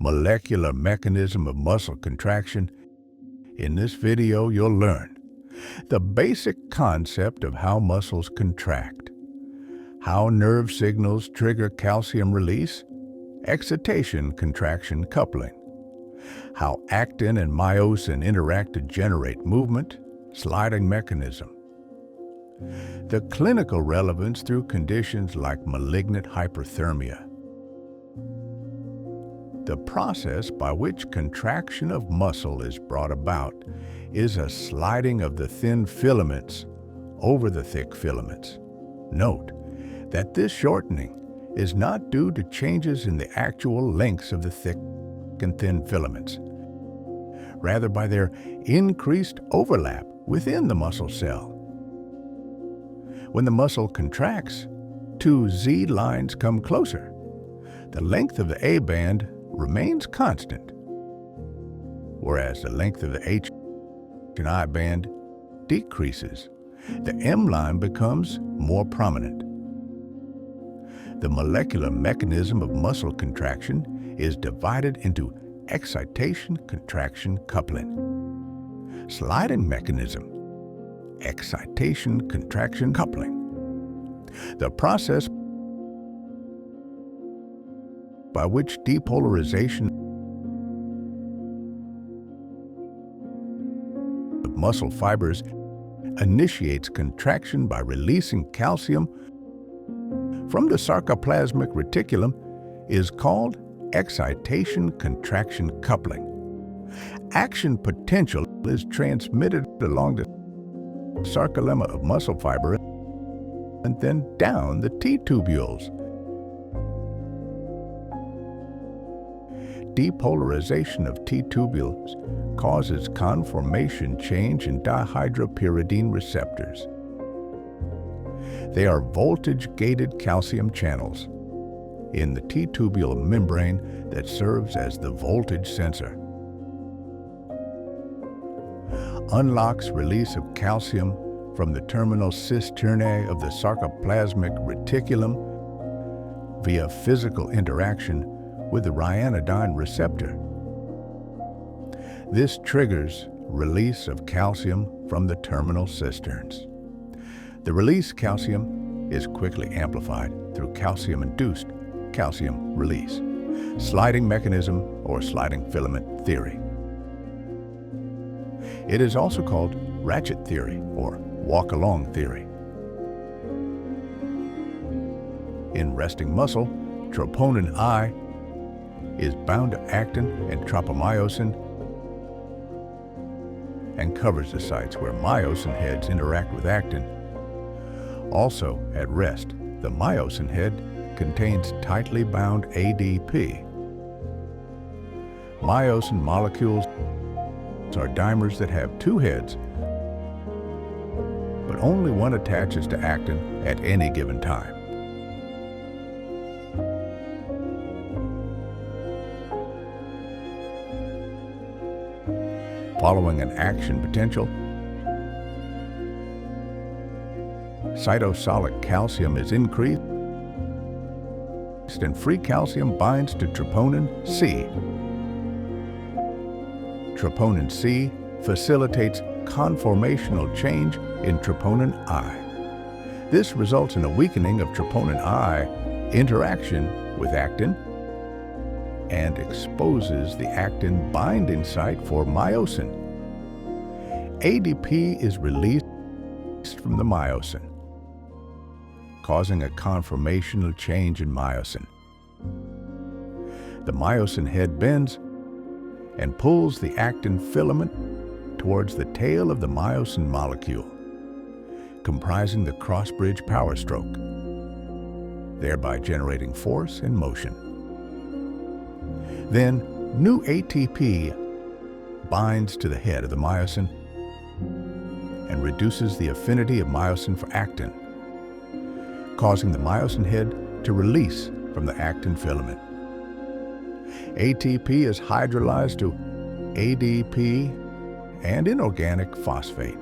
molecular mechanism of muscle contraction. In this video, you'll learn the basic concept of how muscles contract, how nerve signals trigger calcium release, excitation-contraction coupling, how actin and myosin interact to generate movement, sliding mechanism, the clinical relevance through conditions like malignant hyperthermia, the process by which contraction of muscle is brought about is a sliding of the thin filaments over the thick filaments. Note that this shortening is not due to changes in the actual lengths of the thick and thin filaments, rather by their increased overlap within the muscle cell. When the muscle contracts, two Z lines come closer. The length of the A band remains constant, whereas the length of the H and I band decreases. The M line becomes more prominent. The molecular mechanism of muscle contraction is divided into excitation-contraction coupling, sliding mechanism, excitation-contraction coupling. The process by which depolarization of muscle fibers initiates contraction by releasing calcium from the sarcoplasmic reticulum is called excitation-contraction coupling. Action potential is transmitted along the sarcolemma of muscle fiber and then down the T-tubules. Depolarization of T-tubules causes conformation change in dihydropyridine receptors. They are voltage-gated calcium channels in the T-tubule membrane that serves as the voltage sensor. Unlocks release of calcium from the terminal cisternae of the sarcoplasmic reticulum via physical interaction with the ryanodine receptor. This triggers release of calcium from the terminal cisterns. The released calcium is quickly amplified through calcium-induced calcium release, sliding mechanism or sliding filament theory. It is also called Ratchet theory or walk-along theory. In resting muscle, troponin I is bound to actin and tropomyosin and covers the sites where myosin heads interact with actin. Also, at rest, the myosin head contains tightly bound ADP. Myosin molecules are dimers that have two heads, but only one attaches to actin at any given time. Following an action potential, cytosolic calcium is increased and free calcium binds to troponin C. Troponin C facilitates conformational change in troponin I. This results in a weakening of troponin I interaction with actin and exposes the actin binding site for myosin. ADP is released from the myosin, causing a conformational change in myosin. The myosin head bends and pulls the actin filament towards the tail of the myosin molecule, comprising the cross-bridge power stroke, thereby generating force and motion. Then, new ATP binds to the head of the myosin and reduces the affinity of myosin for actin, causing the myosin head to release from the actin filament. ATP is hydrolyzed to ADP and inorganic phosphate,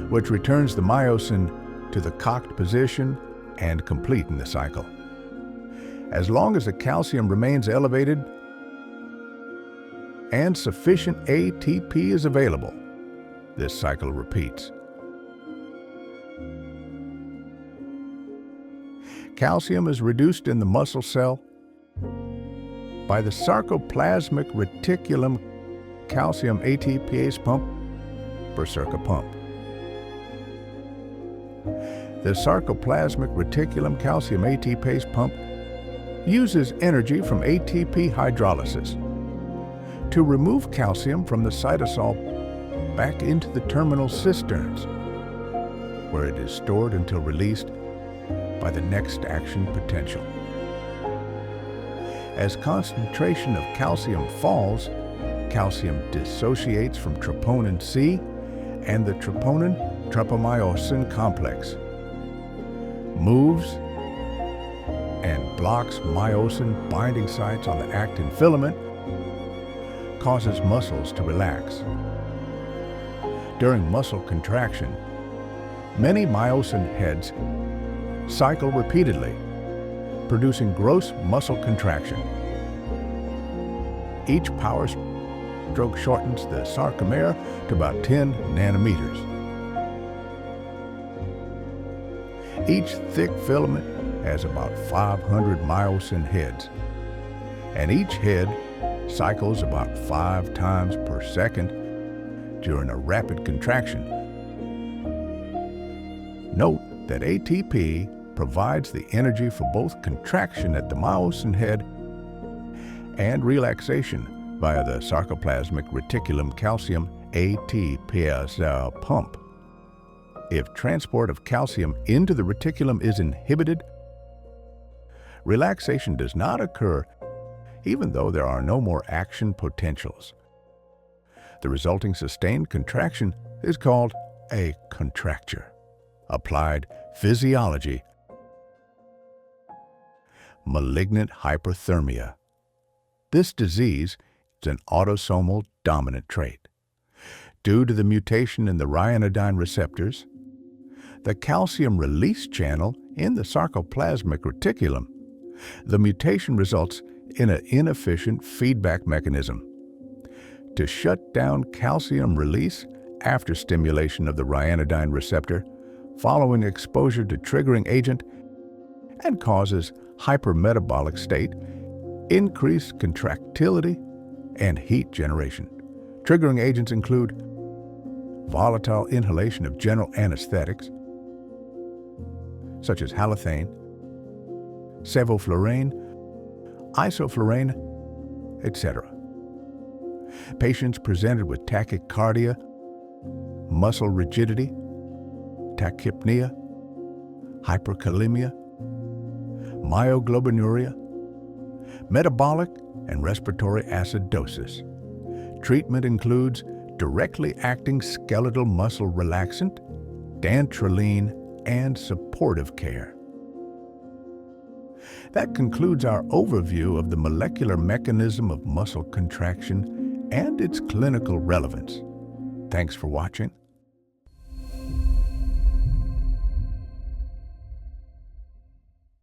which returns the myosin to the cocked position and completing the cycle. As long as the calcium remains elevated, and sufficient ATP is available, this cycle repeats. Calcium is reduced in the muscle cell by the Sarcoplasmic Reticulum calcium ATPase pump or SERCA pump. The Sarcoplasmic Reticulum calcium ATPase pump uses energy from ATP hydrolysis to remove calcium from the cytosol back into the terminal cisterns, where it is stored until released by the next action potential. As concentration of calcium falls, calcium dissociates from troponin C and the troponin tropomyosin complex, moves and blocks myosin binding sites on the actin filament, causes muscles to relax. During muscle contraction, many myosin heads cycle repeatedly, producing gross muscle contraction. Each power stroke shortens the sarcomere to about 10 nanometers. Each thick filament has about 500 myosin heads, and each head cycles about 5 times per second during a rapid contraction. Note that ATP provides the energy for both contraction at the myosin head and relaxation via the Sarcoplasmic Reticulum calcium ATPase pump. If transport of calcium into the reticulum is inhibited, relaxation does not occur even though there are no more action potentials. The resulting sustained contraction is called a contracture. Applied physiology. Malignant hyperthermia. This disease is an autosomal dominant trait. Due to the mutation in the ryanodine receptors, the calcium release channel in the sarcoplasmic reticulum, the mutation results in an inefficient feedback mechanism to shut down calcium release after stimulation of the ryanodine receptor following exposure to triggering agent, and causes hypermetabolic state, increased contractility, and heat generation. Triggering agents include volatile inhalation of general anesthetics, such as halothane, sevoflurane, isoflurane, etc. Patients presented with tachycardia, muscle rigidity, tachypnea, hyperkalemia, myoglobinuria, metabolic and respiratory acidosis. Treatment includes directly acting skeletal muscle relaxant, dantrolene, and supportive care. That concludes our overview of the molecular mechanism of muscle contraction and its clinical relevance. Thanks for watching.